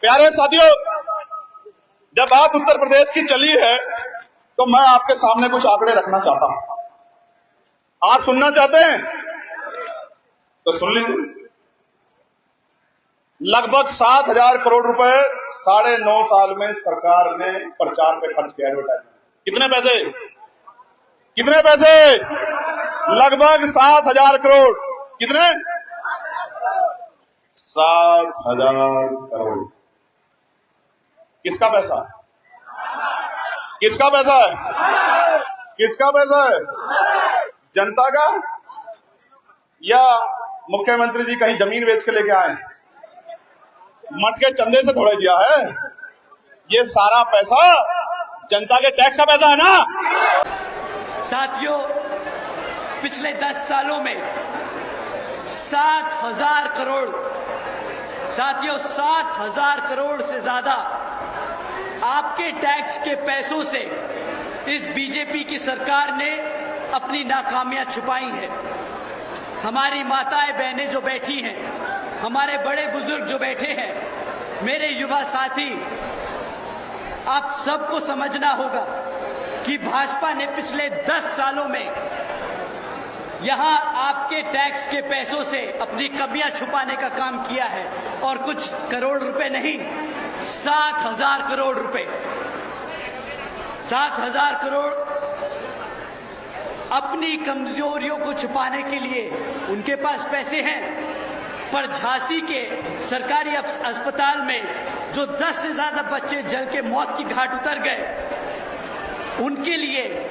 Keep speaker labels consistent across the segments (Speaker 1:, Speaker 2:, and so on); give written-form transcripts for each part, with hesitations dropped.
Speaker 1: प्यारे साथियों, जब बात उत्तर प्रदेश की चली है तो मैं आपके सामने कुछ आंकड़े रखना चाहता हूं। आप सुनना चाहते हैं तो सुन लीजिए। लगभग 7,000 करोड़ रुपए 9.5 साल में सरकार ने प्रचार पे खर्च किया। एडवर्टाइजमेंट कितने पैसे? लगभग 7,000 करोड़। कितने? 7,000 करोड़। किसका पैसा है? किसका पैसा है? किसका पैसा है? जनता का? या मुख्यमंत्री जी कहीं जमीन बेच के लेके आए? मठ के चंदे से थोड़ा दिया है। ये सारा पैसा जनता के टैक्स का पैसा है ना।
Speaker 2: साथियों, पिछले 10 सालों में 7,000 करोड़, साथियों 7,000 करोड़ से ज्यादा आपके टैक्स के पैसों से इस बीजेपी की सरकार ने अपनी नाकामियां छुपाई हैं। हमारी माताएं बहनें जो बैठी हैं, हमारे बड़े बुजुर्ग जो बैठे हैं, मेरे युवा साथी, आप सबको समझना होगा कि भाजपा ने पिछले 10 सालों में यहां आपके टैक्स के पैसों से अपनी कमियां छुपाने का काम किया है। और कुछ करोड़ रुपए नहीं, 7,000 करोड़ रुपए, 7,000 करोड़ अपनी कमजोरियों को छुपाने के लिए उनके पास पैसे हैं। पर झांसी के सरकारी अस्पताल में जो 10 से ज्यादा बच्चे जल के मौत की घाट उतर गए, उनके लिए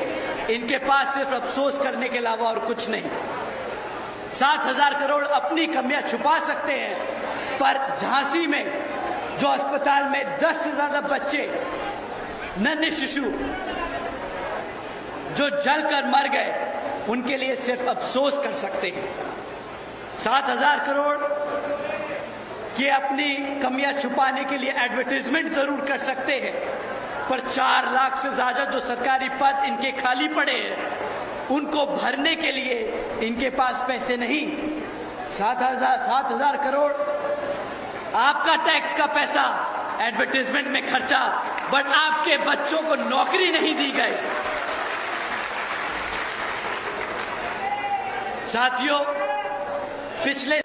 Speaker 2: इनके पास सिर्फ अफसोस करने के अलावा और कुछ नहीं। 7,000 करोड़ अपनी कमियां छुपा सकते हैं, पर झांसी में जो अस्पताल में 10 से ज्यादा बच्चे, नन्हे शिशु जो जलकर मर गए, उनके लिए सिर्फ अफसोस कर सकते हैं। 7,000 करोड़ की अपनी कमियां छुपाने के लिए एडवर्टाइजमेंट जरूर कर सकते हैं, पर 4 लाख से ज्यादा जो सरकारी पद इनके खाली पड़े हैं, उनको भरने के लिए इनके पास पैसे नहीं। 7,000 करोड़ आपका टैक्स का पैसा एडवर्टाइजमेंट में खर्चा, बट आपके बच्चों को नौकरी नहीं दी गई। साथियों, पिछले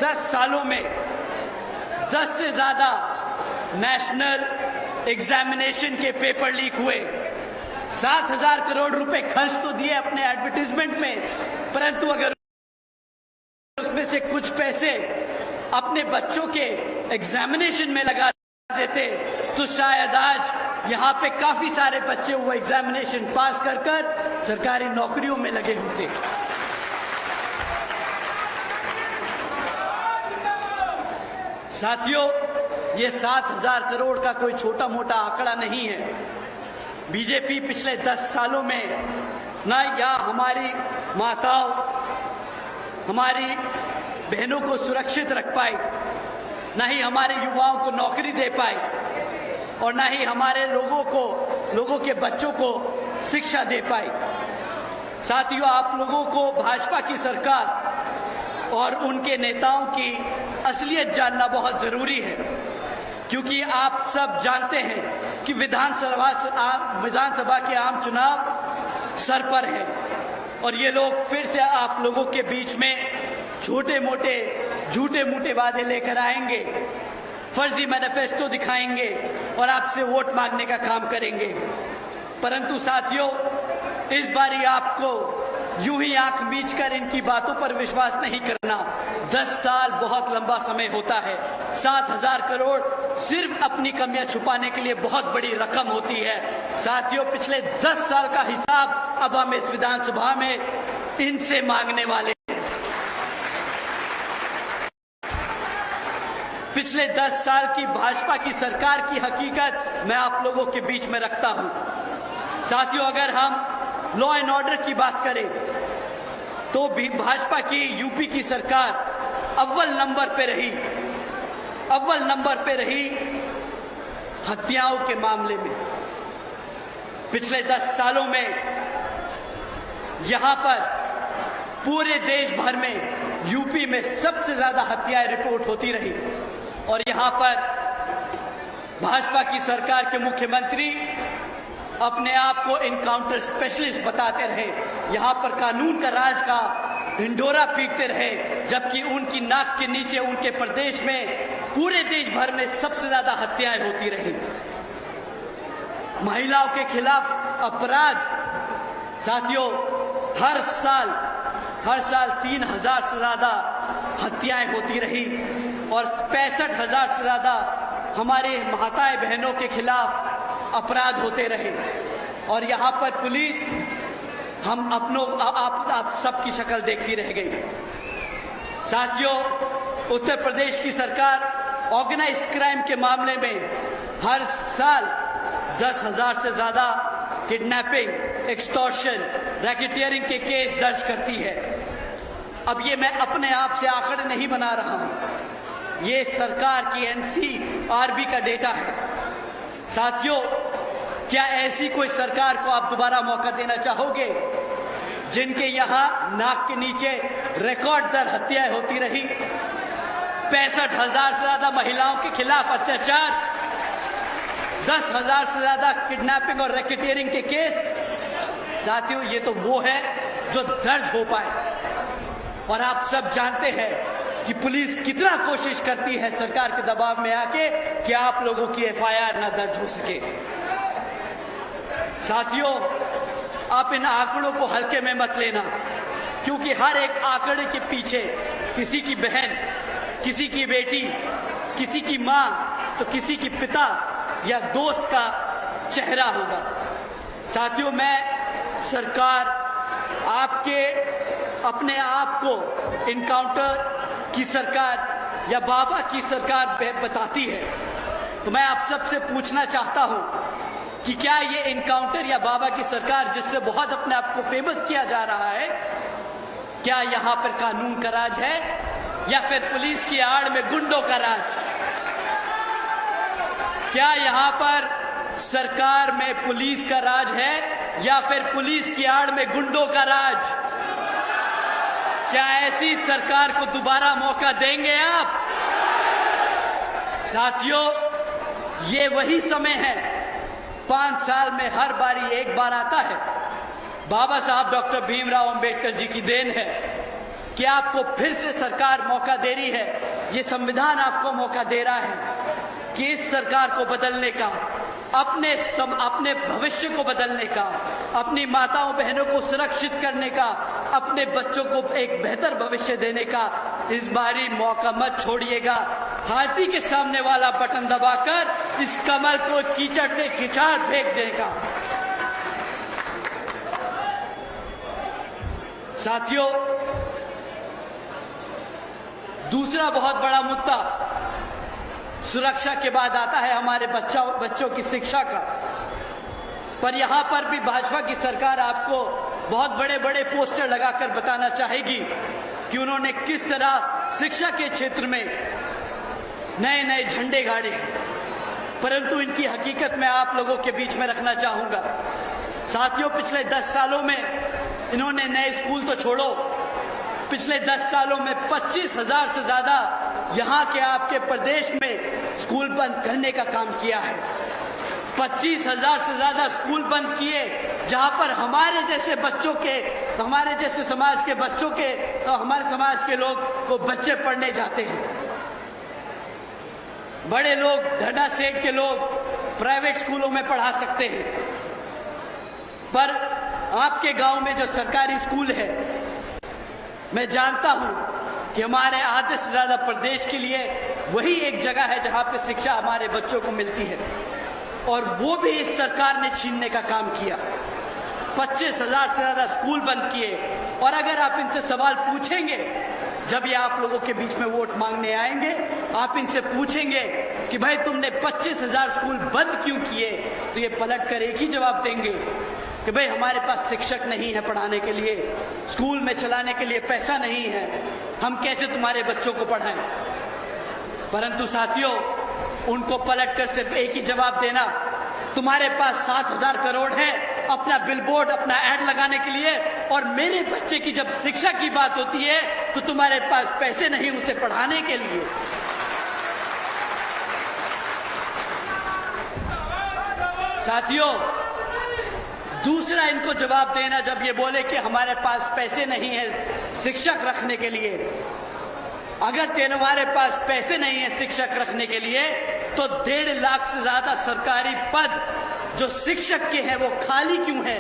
Speaker 2: 10 सालों में 10 से ज्यादा नेशनल एग्जामिनेशन के पेपर लीक हुए। 7,000 करोड़ रुपए खर्च तो दिए अपने एडवर्टाइजमेंट में, परंतु अगर उसमें से कुछ पैसे अपने बच्चों के एग्जामिनेशन में लगा देते तो शायद आज यहां पे काफी सारे बच्चे वो एग्जामिनेशन पास कर सरकारी नौकरियों में लगे होते। साथियों, ये 7,000 करोड़ का कोई छोटा मोटा आंकड़ा नहीं है। बीजेपी पिछले 10 सालों में न या हमारी माताओं, हमारी बहनों को सुरक्षित रख पाई, न ही हमारे युवाओं को नौकरी दे पाई, और न ही हमारे लोगों के बच्चों को शिक्षा दे पाई। साथियों, आप लोगों को भाजपा की सरकार और उनके नेताओं की असलियत जानना बहुत जरूरी है, क्योंकि आप सब जानते हैं कि विधानसभा के आम चुनाव सर पर है, और ये लोग फिर से आप लोगों के बीच में छोटे मोटे झूठे मूठे वादे लेकर आएंगे, फर्जी मैनिफेस्टो दिखाएंगे और आपसे वोट मांगने का काम करेंगे। परंतु साथियों, इस बारी आपको यूं ही आंख मीचकर इनकी बातों पर विश्वास नहीं करना। 10 साल बहुत लंबा समय होता है। 7,000 करोड़ सिर्फ अपनी कमियां छुपाने के लिए बहुत बड़ी रकम होती है। साथियों, पिछले 10 साल का हिसाब अब हम इस विधानसभा में इनसे मांगने वाले हैं। पिछले 10 साल की भाजपा की सरकार की हकीकत मैं आप लोगों के बीच में रखता हूं। साथियों, अगर हम लॉ एंड ऑर्डर की बात करें तो भी भाजपा की यूपी की सरकार अव्वल नंबर पे रही हत्याओं के मामले में। पिछले 10 सालों में यहां पर पूरे देश भर में यूपी में सबसे ज्यादा हत्याएं रिपोर्ट होती रही, और यहां पर भाजपा की सरकार के मुख्यमंत्री अपने आप को एनकाउंटर स्पेशलिस्ट बताते रहे, यहां पर कानून का राज का ढिंढोरा पीटते रहे, जबकि उनकी नाक के नीचे उनके प्रदेश में पूरे देश भर में सबसे ज्यादा हत्याएं होती रही। महिलाओं के खिलाफ अपराध साथियों हर साल 3,000 से ज्यादा हत्याएं होती रही और 65,000 से ज्यादा हमारे माताएं बहनों के खिलाफ अपराध होते रहे। और यहाँ पर पुलिस हम आप सबकी शक्ल देखती रह गई। साथियों, उत्तर प्रदेश की सरकार ऑर्गेनाइज क्राइम के मामले में हर साल 10,000 से ज्यादा किडनैपिंग, एक्सटॉर्शन, रैकेटियरिंग के केस दर्ज करती है। अब ये मैं अपने आप से आंकड़े नहीं बना रहा हूं, ये सरकार की एनसीआरबी का डेटा है। साथियों, क्या ऐसी कोई सरकार को आप दोबारा मौका देना चाहोगे जिनके यहां नाक के नीचे रिकॉर्ड दर हत्याएं होती रही, 65,000 से ज्यादा महिलाओं के खिलाफ अत्याचार, 10,000 से ज्यादा किडनैपिंग और रैकेटियरिंग के केस। साथियों, ये तो वो है जो दर्ज हो पाए। और आप सब जानते हैं कि पुलिस कितना कोशिश करती है सरकार के दबाव में आके कि आप लोगों की एफआईआर ना दर्ज हो सके। साथियों, आप इन आंकड़ों को हल्के में मत लेना, क्योंकि हर एक आंकड़े के पीछे किसी की बहन, किसी की बेटी, किसी की मां तो किसी की पिता या दोस्त का चेहरा होगा। साथियों, मैं सरकार आपके अपने आप को इनकाउंटर की सरकार या बाबा की सरकार बताती है, तो मैं आप सबसे पूछना चाहता हूं कि क्या ये इनकाउंटर या बाबा की सरकार जिससे बहुत अपने आप को फेमस किया जा रहा है, क्या यहां पर कानून का राज है या फिर पुलिस की आड़ में गुंडों का राज? क्या यहां पर सरकार में पुलिस का राज है या फिर पुलिस की आड़ में गुंडों का राज? क्या ऐसी सरकार को दोबारा मौका देंगे आप? साथियों, ये वही समय है, 5 साल में हर बारी एक बार आता है। बाबा साहब डॉक्टर भीमराव अंबेडकर जी की देन है कि आपको फिर से सरकार मौका दे रही है। ये संविधान आपको मौका दे रहा है कि इस सरकार को बदलने का, अपने भविष्य को बदलने का, अपनी माताओं बहनों को सुरक्षित करने का, अपने बच्चों को एक बेहतर भविष्य देने का इस बारी मौका मत छोड़िएगा। हाथी के सामने वाला बटन दबाकर इस कमल को कीचड़ से खिंचाड़ फेंक देगा। साथियों, दूसरा बहुत बड़ा मुद्दा सुरक्षा के बाद आता है हमारे बच्चों की शिक्षा का। पर यहां पर भी भाजपा की सरकार आपको बहुत बड़े बड़े पोस्टर लगाकर बताना चाहेगी कि उन्होंने किस तरह शिक्षा के क्षेत्र में नए नए झंडे गाड़े, परंतु इनकी हकीकत मैं आप लोगों के बीच में रखना चाहूंगा। साथियों, पिछले 10 सालों में इन्होंने नए स्कूल तो छोड़ो, पिछले 10 सालों में 25,000 से ज्यादा यहां के आपके प्रदेश में स्कूल बंद करने का काम किया है। 25,000 से ज्यादा स्कूल बंद किए, जहां पर हमारे जैसे बच्चों के, हमारे जैसे समाज के बच्चों के, हमारे समाज के लोग को बच्चे पढ़ने जाते हैं। बड़े लोग, ढड्डा सेठ के लोग प्राइवेट स्कूलों में पढ़ा सकते हैं, पर आपके गांव में जो सरकारी स्कूल है, मैं जानता हूं कि हमारे आधे से ज्यादा प्रदेश के लिए वही एक जगह है जहां पे शिक्षा हमारे बच्चों को मिलती है, और वो भी इस सरकार ने छीनने का काम किया। 25,000 से ज्यादा स्कूल बंद किए। और अगर आप इनसे सवाल पूछेंगे, जब ये आप लोगों के बीच में वोट मांगने आएंगे, आप इनसे पूछेंगे कि भाई तुमने 25,000 स्कूल बंद क्यों किए, तो ये पलट कर एक ही जवाब देंगे कि भाई हमारे पास शिक्षक नहीं है पढ़ाने के लिए, स्कूल में चलाने के लिए पैसा नहीं है, हम कैसे तुम्हारे बच्चों को पढ़ाएं। परंतु साथियों, उनको पलटकर सिर्फ एक ही जवाब देना, तुम्हारे पास 7,000 करोड़ है अपना बिलबोर्ड, अपना एड लगाने के लिए, और मेरे बच्चे की जब शिक्षा की बात होती है तो तुम्हारे पास पैसे नहीं उसे पढ़ाने के लिए। साथियों, दूसरा इनको जवाब देना, जब ये बोले कि हमारे पास पैसे नहीं है शिक्षक रखने के लिए, अगर तुम्हारे पास पैसे नहीं है शिक्षक रखने के लिए तो 1.5 लाख से ज्यादा सरकारी पद जो शिक्षक के हैं वो खाली क्यों है?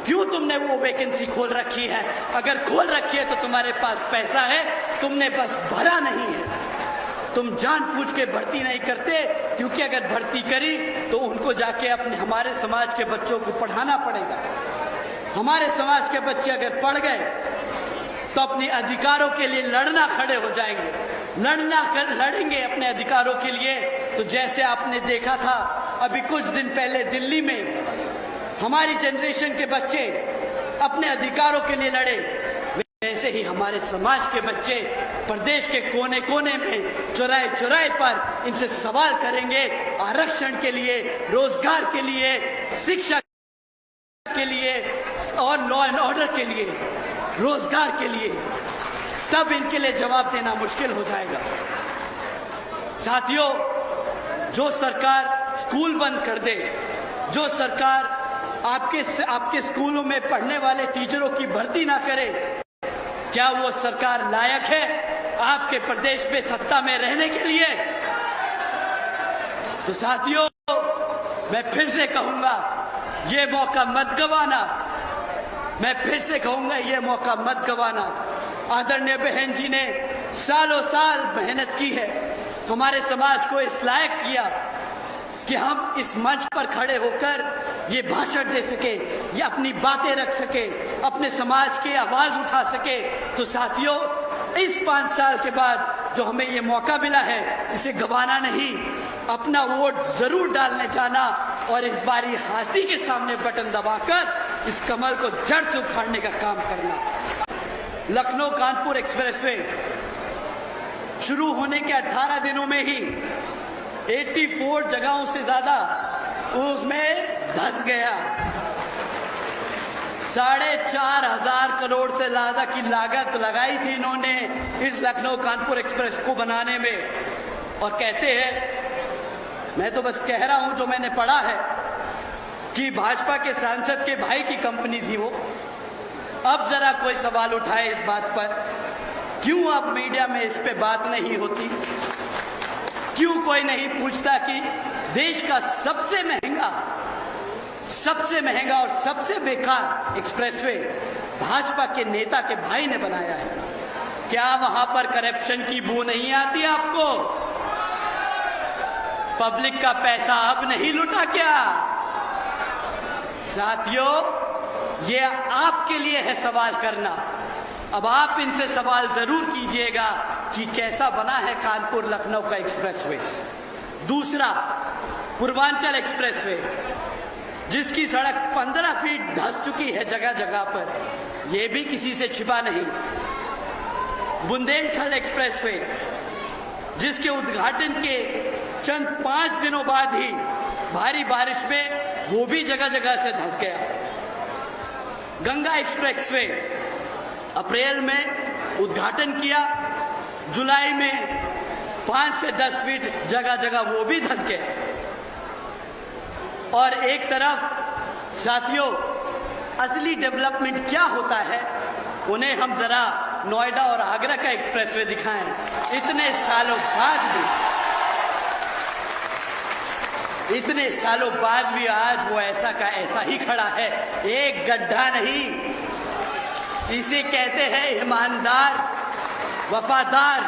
Speaker 2: क्यों तुमने वो वैकेंसी खोल रखी है? अगर खोल रखी है तो तुम्हारे पास पैसा है, तुमने बस भरा नहीं है। तुम जानबूझ के भर्ती नहीं करते, क्योंकि अगर भर्ती करी तो उनको जाके अपने हमारे समाज के बच्चों को पढ़ाना पड़ेगा। हमारे समाज के बच्चे अगर पढ़ गए तो अपने अधिकारों के लिए लड़ना खड़े हो जाएंगे, लड़ेंगे अपने अधिकारों के लिए। तो जैसे आपने देखा था अभी कुछ दिन पहले दिल्ली में हमारी जनरेशन के बच्चे अपने अधिकारों के लिए लड़े, वैसे ही हमारे समाज के बच्चे प्रदेश के कोने कोने में चौराहे चौराहे पर इनसे सवाल करेंगे आरक्षण के लिए, रोजगार के लिए, शिक्षा के लिए और लॉ एंड ऑर्डर के लिए, रोजगार के लिए। तब इनके लिए जवाब देना मुश्किल हो जाएगा। साथियों, जो सरकार स्कूल बंद कर दे, जो सरकार आपके स्कूलों में पढ़ने वाले टीचरों की भर्ती ना करे, क्या वो सरकार लायक है आपके प्रदेश में सत्ता में रहने के लिए? तो साथियों, मैं फिर से कहूंगा, ये मौका मत गवाना। मैं फिर से कहूंगा, ये मौका मत गवाना। आदरणीय बहन जी ने सालों साल मेहनत की है, हमारे समाज को इस लायक किया कि हम इस मंच पर खड़े होकर ये भाषण दे सके, ये अपनी बातें रख सके, अपने समाज की आवाज उठा सके। तो साथियों, इस 5 साल के बाद जो हमें ये मौका मिला है, इसे गंवाना नहीं, अपना वोट जरूर डालने जाना और इस बारी हाथी के सामने बटन दबाकर इस कमल को जड़ से उखाड़ने का काम करना। लखनऊ कानपुर एक्सप्रेसवे शुरू होने के 18 दिनों में ही 84 जगहों से ज्यादा उसमें धंस गया। 4,500 करोड़ से ज्यादा की लागत लगाई थी इन्होंने इस लखनऊ कानपुर एक्सप्रेस को बनाने में। और कहते हैं, मैं तो बस कह रहा हूं जो मैंने पढ़ा है, कि भाजपा के सांसद के भाई की कंपनी थी वो। अब जरा कोई सवाल उठाए इस बात पर, क्यों अब मीडिया में इस पे बात नहीं होती? क्यों कोई नहीं पूछता कि देश का सबसे महंगा और सबसे बेकार एक्सप्रेसवे भाजपा के नेता के भाई ने बनाया है? क्या वहां पर करप्शन की बू नहीं आती आपको? पब्लिक का पैसा अब नहीं लुटा क्या? साथियों, ये आपके लिए है सवाल करना। अब आप इनसे सवाल जरूर कीजिएगा कि कैसा बना है कानपुर लखनऊ का एक्सप्रेसवे। दूसरा, पूर्वांचल एक्सप्रेसवे, जिसकी सड़क 15 फीट धंस चुकी है जगह जगह पर, यह भी किसी से छिपा नहीं। बुंदेलखंड एक्सप्रेसवे, जिसके उद्घाटन के चंद 5 दिनों बाद ही भारी बारिश में वो भी जगह जगह से धंस गया। गंगा एक्सप्रेसवे, अप्रैल में उद्घाटन किया, जुलाई में 5 से 10 फीट जगह जगह वो भी धंस गया। और एक तरफ साथियों, असली डेवलपमेंट क्या होता है, उन्हें हम जरा नोएडा और आगरा का एक्सप्रेसवे दिखाएं। इतने सालों बाद भी आज वो ऐसा का ऐसा ही खड़ा है, एक गड्ढा नहीं। इसे कहते हैं ईमानदार, वफादार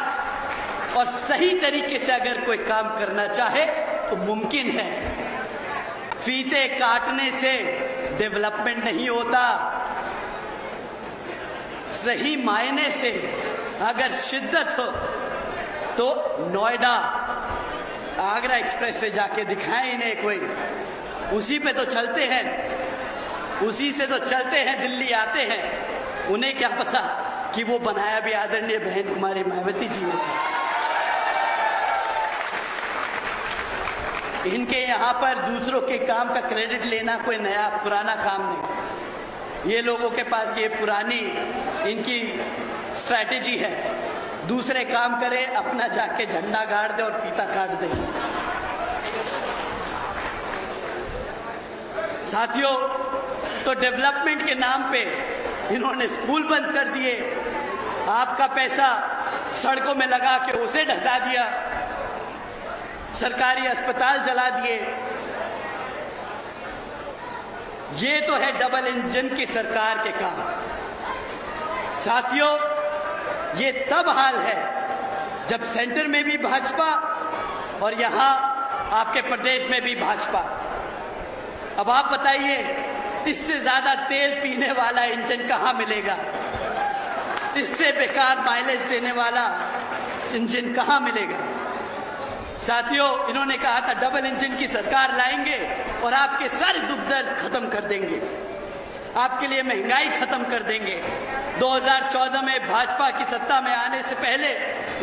Speaker 2: और सही तरीके से अगर कोई काम करना चाहे तो मुमकिन है। फीते काटने से डेवलपमेंट नहीं होता। सही मायने से अगर शिद्दत हो तो नोएडा आगरा एक्सप्रेस से जाके दिखाएं इन्हें कोई, उसी पे तो चलते हैं, उसी से तो चलते हैं, दिल्ली आते हैं। उन्हें क्या पता कि वो बनाया भी आदरणीय बहन कुमारी मायावती जी ने। इनके यहाँ पर दूसरों के काम का क्रेडिट लेना कोई नया पुराना काम नहीं। ये लोगों के पास ये पुरानी इनकी स्ट्रैटेजी है, दूसरे काम करे, अपना जाके झंडा गाड़ दे और फीता काट दे। साथियों, तो डेवलपमेंट के नाम पे इन्होंने स्कूल बंद कर दिए, आपका पैसा सड़कों में लगा के उसे ढसा दिया, सरकारी अस्पताल जला दिए। ये तो है डबल इंजन की सरकार के काम। साथियों, ये तब हाल है जब सेंटर में भी भाजपा और यहां आपके प्रदेश में भी भाजपा। अब आप बताइए, इससे ज्यादा तेल पीने वाला इंजन कहां मिलेगा? इससे बेकार माइलेज देने वाला इंजन कहां मिलेगा? साथियों, इन्होंने कहा था डबल इंजन की सरकार लाएंगे और आपके सारे दुख दर्द खत्म कर देंगे, आपके लिए महंगाई खत्म कर देंगे। 2014 में भाजपा की सत्ता में आने से पहले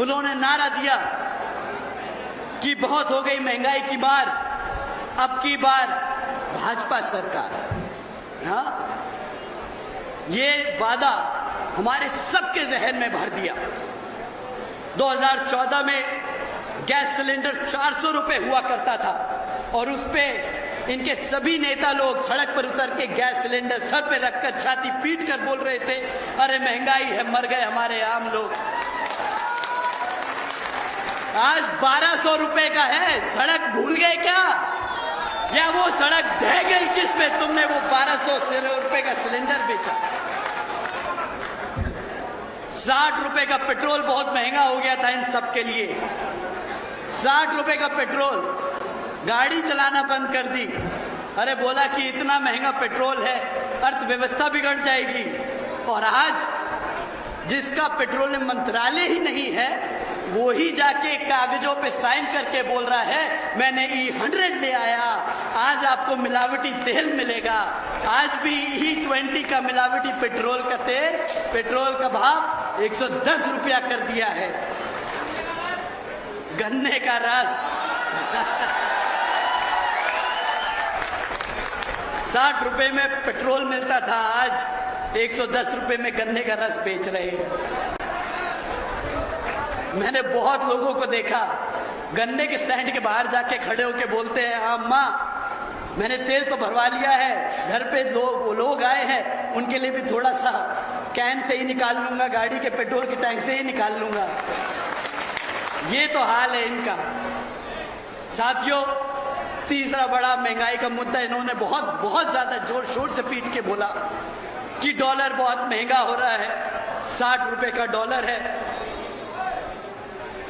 Speaker 2: उन्होंने नारा दिया कि बहुत हो गई महंगाई की मार, अब की बार भाजपा सरकार। हाँ, ये वादा हमारे सबके जहन में भर दिया। 2014 में गैस सिलेंडर 400 रुपए हुआ करता था और उस पे इनके सभी नेता लोग सड़क पर उतर के गैस सिलेंडर सर पे रखकर छाती पीट कर बोल रहे थे, अरे महंगाई है, मर गए हमारे आम लोग। आज 1200 रुपए का है। सड़क भूल गए क्या? या वो सड़क ढह गई जिसमें तुमने वो 1200 रुपए का सिलेंडर बेचा? 60 रुपए का पेट्रोल बहुत महंगा हो गया था इन सब के लिए। 60 रुपए का पेट्रोल, गाड़ी चलाना बंद कर दी। अरे बोला कि इतना महंगा पेट्रोल है, अर्थव्यवस्था बिगड़ जाएगी। और आज जिसका पेट्रोलियम मंत्रालय ही नहीं है, वो ही जाके कागजों पे साइन करके बोल रहा है मैंने E100 ले आया, आज आपको मिलावटी तेल मिलेगा। आज भी E20 का मिलावटी पेट्रोल का तेल, पेट्रोल का भाव 110 रुपया कर दिया है। गन्ने का रस 60 रुपए में पेट्रोल मिलता था, आज 110 रुपए में गन्ने का रस बेच रहे हैं। मैंने बहुत लोगों को देखा गन्ने के स्टैंड के बाहर जाके खड़े होके बोलते हैं, अम्मा मैंने तेल तो भरवा लिया है, घर पे लोग आए हैं, उनके लिए भी थोड़ा सा कैन से ही निकाल लूंगा, गाड़ी के पेट्रोल के टैंक से ही निकाल लूंगा। ये तो हाल है इनका। साथियों, तीसरा बड़ा महंगाई का मुद्दा इन्होंने बहुत ज्यादा जोर शोर से पीट के बोला कि डॉलर बहुत महंगा हो रहा है, 60 रुपए का डॉलर है।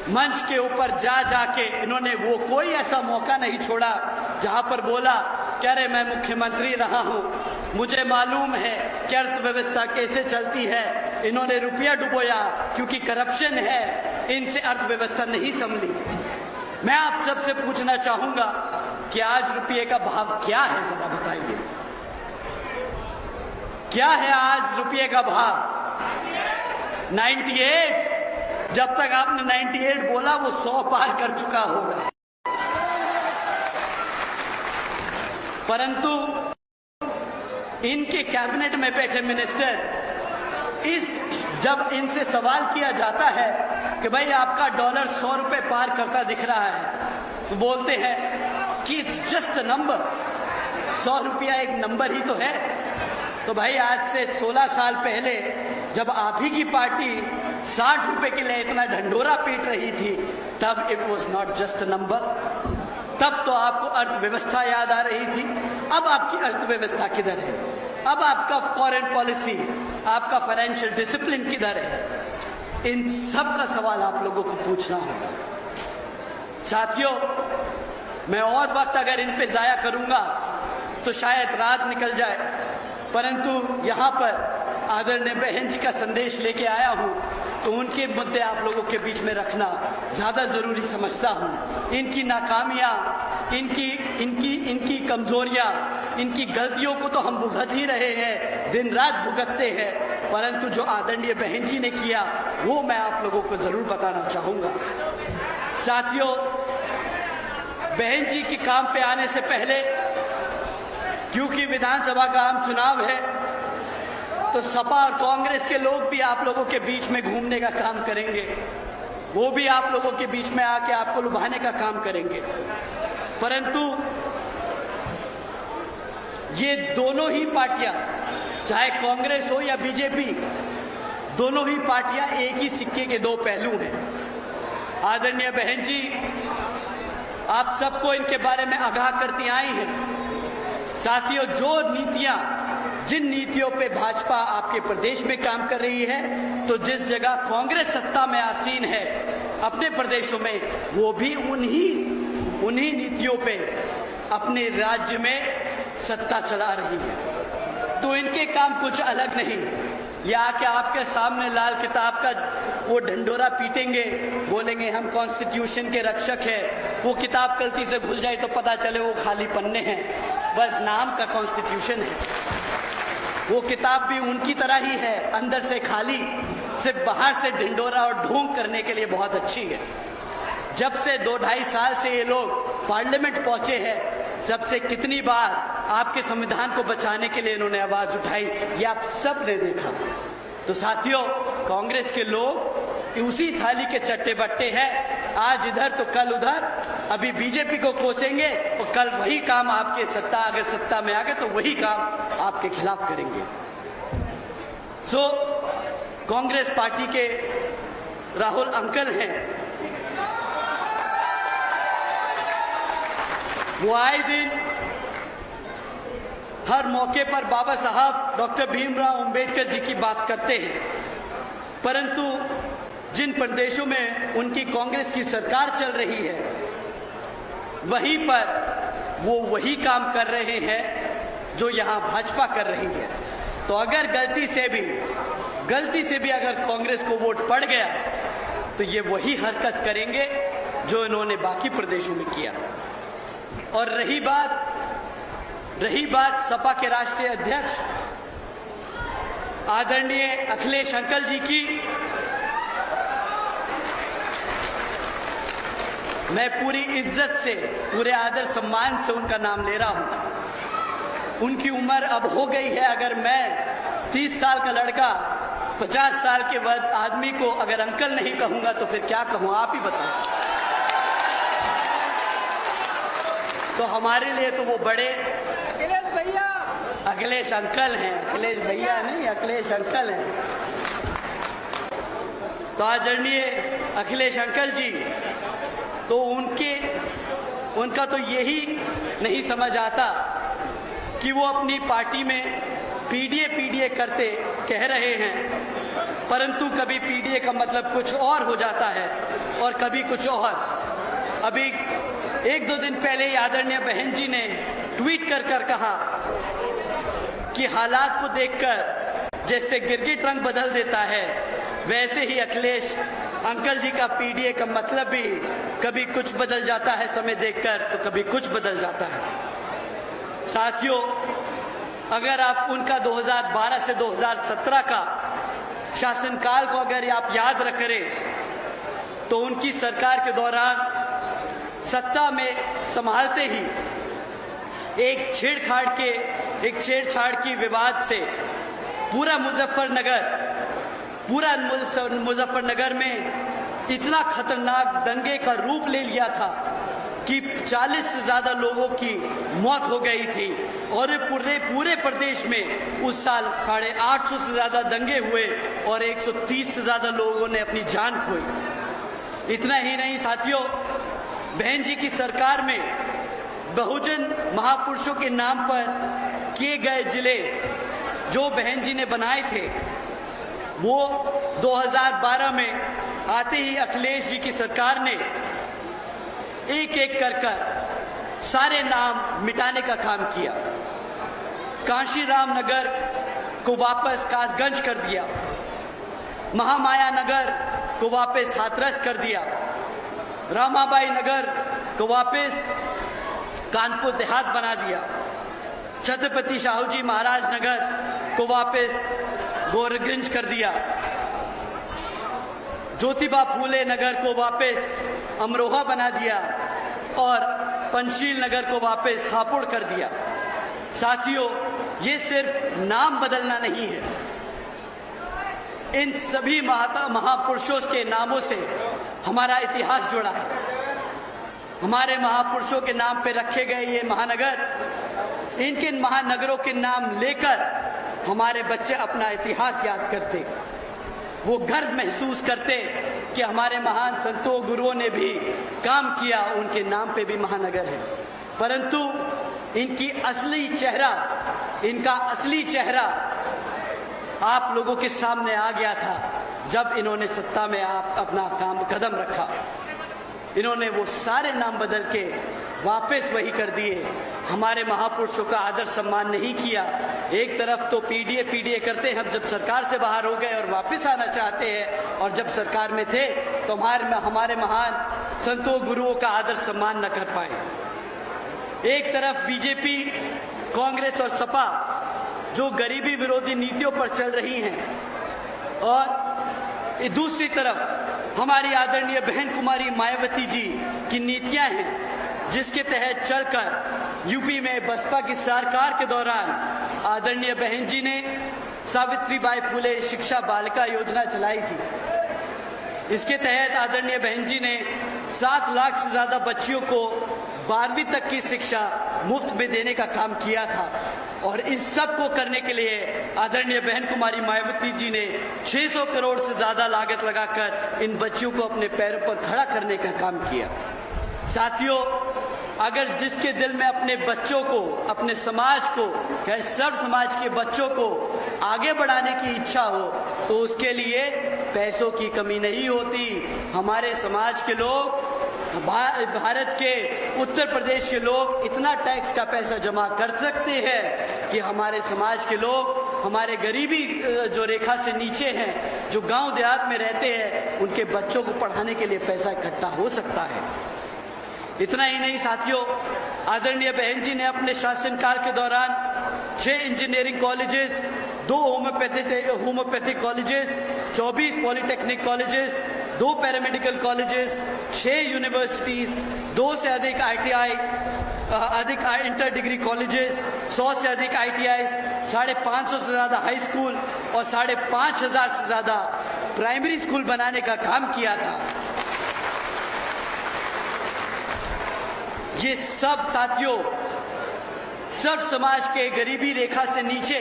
Speaker 2: मंच के ऊपर जाके इन्होंने वो कोई ऐसा मौका नहीं छोड़ा जहां पर बोला कि अरे मैं मुख्यमंत्री रहा हूं, मुझे मालूम है कि अर्थव्यवस्था कैसे चलती है। इन्होंने रुपया डुबोया क्योंकि करप्शन है, इनसे अर्थव्यवस्था नहीं संभली। मैं आप सबसे पूछना चाहूंगा कि आज रुपये का भाव क्या है, जरा बताइए, क्या है आज रुपये का भाव? 98। जब तक आपने 98 बोला वो 100 पार कर चुका होगा। परंतु इनके कैबिनेट में बैठे मिनिस्टर, जब इनसे सवाल किया जाता है कि भाई आपका डॉलर 100 रुपए पार करता दिख रहा है, तो बोलते हैं कि इट्स जस्ट अ नंबर, 100 रुपया एक नंबर ही तो है। तो भाई आज से 16 साल पहले जब आप ही की पार्टी 60 रुपए के लिए इतना ढंढोरा पीट रही थी, तब it was not just number, तब तो आपको अर्थव्यवस्था याद आ रही थी। अब आपकी अर्थव्यवस्था किधर है? अब आपका फॉरेन पॉलिसी, आपका फाइनेंशियल डिसिप्लिन किधर है? इन सब का सवाल आप लोगों को पूछना होगा। साथियों, मैं और वक्त अगर इन पे जाया करूंगा तो शायद रात निकल जाए, परंतु यहां पर आदरणीय बहन जी का संदेश लेके आया हूं, तो उनके मुद्दे आप लोगों के बीच में रखना ज्यादा जरूरी समझता हूं। इनकी नाकामियां, इनकी कमजोरियां, इनकी गलतियों को तो हम भुगत ही रहे हैं, दिन रात भुगतते हैं, परंतु जो आदरणीय बहन जी ने किया वो मैं आप लोगों को जरूर बताना चाहूंगा। साथियों, बहन जी के काम पे आने से पहले, क्योंकि विधानसभा का आम चुनाव है, तो सपा और कांग्रेस के लोग भी आप लोगों के बीच में घूमने का काम करेंगे, वो भी आप लोगों के बीच में आके आपको लुभाने का काम करेंगे। परंतु ये दोनों ही पार्टियां, चाहे कांग्रेस हो या बीजेपी, दोनों ही पार्टियां एक ही सिक्के के दो पहलू हैं। आदरणीय बहन जी, आप सबको इनके बारे में आगाह करती आई हैं। साथियों, जिन नीतियों पे भाजपा आपके प्रदेश में काम कर रही है, तो जिस जगह कांग्रेस सत्ता में आसीन है अपने प्रदेशों में, वो भी उन्हीं नीतियों पे अपने राज्य में सत्ता चला रही है। तो इनके काम कुछ अलग नहीं। ये आके आपके सामने लाल किताब का वो ढंढोरा पीटेंगे, बोलेंगे हम कॉन्स्टिट्यूशन के रक्षक हैं। वो किताब गलती से खुल जाए तो पता चले वो खाली पन्ने हैं, बस नाम का कॉन्स्टिट्यूशन है। वो किताब भी उनकी तरह ही है, अंदर से खाली, सिर्फ बाहर से ढिंडोरा और ढोंग करने के लिए बहुत अच्छी है। जब से 2-2.5 साल से ये लोग पार्लियामेंट पहुंचे हैं, जब से कितनी बार आपके संविधान को बचाने के लिए इन्होंने आवाज उठाई, ये आप सब ने देखा। तो साथियों, कांग्रेस के लोग उसी थाली के चट्टे बट्टे हैं, आज इधर तो कल उधर। अभी बीजेपी को कोसेंगे और कल वही काम आपके अगर सत्ता में आ गए तो वही काम आपके खिलाफ करेंगे। सो कांग्रेस पार्टी के राहुल अंकल हैं, वो आए दिन हर मौके पर बाबा साहब डॉक्टर भीमराव अंबेडकर जी की बात करते हैं, परंतु जिन प्रदेशों में उनकी कांग्रेस की सरकार चल रही है, वहीं पर वो वही काम कर रहे हैं जो यहां भाजपा कर रही है। तो अगर गलती से भी अगर कांग्रेस को वोट पड़ गया तो ये वही हरकत करेंगे जो इन्होंने बाकी प्रदेशों में किया। और रही बात सपा के राष्ट्रीय अध्यक्ष आदरणीय अखिलेश अंकल जी की, मैं पूरी इज्जत से, पूरे आदर सम्मान से उनका नाम ले रहा हूं। उनकी उम्र अब हो गई है। अगर मैं 30 साल का लड़का 50 साल के आदमी को अगर अंकल नहीं कहूंगा तो फिर क्या कहूं, आप ही बताओ। तो हमारे लिए तो वो बड़े अखिलेश अंकल हैं, अखिलेश भैया नहीं, अखिलेश अंकल हैं। तो आदरणीय अखिलेश अंकल जी, तो उनका तो यही नहीं समझ आता कि वो अपनी पार्टी में पीडीए करते कह रहे हैं, परंतु कभी पीडीए का मतलब कुछ और हो जाता है और कभी कुछ और। अभी 1-2 दिन पहले ही आदरणीय बहन जी ने ट्वीट कर कहा कि हालात को देखकर जैसे गिरगिट रंग बदल देता है, वैसे ही अखिलेश अंकल जी का पीडीए का मतलब भी कभी कुछ बदल जाता है समय देखकर, तो कभी कुछ बदल जाता है। साथियों, अगर आप उनका 2012 से 2017 का शासनकाल को अगर आप याद करें, तो उनकी सरकार के दौरान सत्ता में संभालते ही एक छेड़छाड़ की विवाद से पूरा मुजफ्फरनगर में इतना खतरनाक दंगे का रूप ले लिया था कि 40 से ज्यादा लोगों की मौत हो गई थी और पूरे प्रदेश में उस साल 850 से ज्यादा दंगे हुए और 130 से ज्यादा लोगों ने अपनी जान खोई। इतना ही नहीं साथियों, बहन जी की सरकार में बहुजन महापुरुषों के नाम पर किए गए जिले जो बहन जी ने बनाए थे, वो 2012 में आते ही अखिलेश जी की सरकार ने एक एक कर सारे नाम मिटाने का काम किया। कांशीराम नगर को वापस कासगंज कर दिया, महामाया नगर को वापस हाथरस कर दिया, रामाबाई नगर को वापस कानपुर देहात बना दिया, छत्रपति शाहू जी महाराज नगर को वापस गोरगंज कर दिया, ज्योतिबा फूले नगर को वापस अमरोहा बना दिया और पंचशील नगर को वापस हापुड़ कर दिया। साथियों, ये सिर्फ नाम बदलना नहीं है, इन सभी महापुरुषों के नामों से हमारा इतिहास जुड़ा है। हमारे महापुरुषों के नाम पे रखे गए ये महानगर इनके महानगरों के नाम लेकर हमारे बच्चे अपना इतिहास याद करते, वो गर्व महसूस करते कि हमारे महान संतों गुरुओं ने भी काम किया, उनके नाम पे भी महानगर है। परंतु इनका असली चेहरा आप लोगों के सामने आ गया था जब इन्होंने सत्ता में अपना कदम रखा। इन्होंने वो सारे नाम बदल के वापस वही कर दिए। हमारे महापुरुषों का आदर सम्मान नहीं किया। एक तरफ तो पीडीए करते हैं, जब सरकार से बाहर हो गए और वापस आना चाहते हैं, और जब सरकार में थे तो हमारे महान संतों गुरुओं का आदर सम्मान न कर पाए। एक तरफ बीजेपी, कांग्रेस और सपा जो गरीबी विरोधी नीतियों पर चल रही हैं, और दूसरी तरफ हमारी आदरणीय बहन कुमारी मायावती जी की नीतियां हैं, जिसके तहत चलकर यूपी में बसपा की सरकार के दौरान आदरणीय बहन जी ने सावित्रीबाई फुले शिक्षा बालिका योजना चलाई थी। इसके तहत आदरणीय बहन जी ने 7 लाख से ज्यादा बच्चियों को 12वीं तक की शिक्षा मुफ्त में देने का काम किया था, और इस सब को करने के लिए आदरणीय बहन कुमारी मायावती जी ने 600 करोड़ से ज्यादा लागत लगाकर इन बच्चियों को अपने पैरों पर खड़ा करने का काम किया। साथियों, अगर जिसके दिल में अपने बच्चों को, अपने समाज को, सर्व समाज के बच्चों को आगे बढ़ाने की इच्छा हो तो उसके लिए पैसों की कमी नहीं होती। हमारे समाज के लोग, भारत के उत्तर प्रदेश के लोग इतना टैक्स का पैसा जमा कर सकते हैं कि हमारे समाज के लोग, हमारे गरीबी जो रेखा से नीचे हैं, जो गांव देहात में रहते हैं, उनके बच्चों को पढ़ाने के लिए पैसा इकट्ठा हो सकता है। इतना ही नहीं साथियों, आदरणीय बहन जी ने अपने शासनकाल के दौरान 6 engineering colleges, 2 homeopathic colleges, 24 polytechnic colleges, 2 paramedical colleges, 6 universities, 2 से अधिक अधिक इंटर डिग्री कॉलेजेस, 100 से अधिक ITIs, 550 से ज्यादा हाई स्कूल और 5,500 से ज्यादा प्राइमरी स्कूल बनाने का काम किया था। ये सब साथियों, सर्व समाज के गरीबी रेखा से नीचे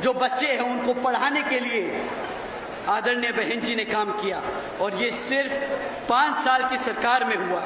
Speaker 2: जो बच्चे हैं उनको पढ़ाने के लिए आदरणीय बहन जी ने काम किया, और ये सिर्फ 5 साल की सरकार में हुआ।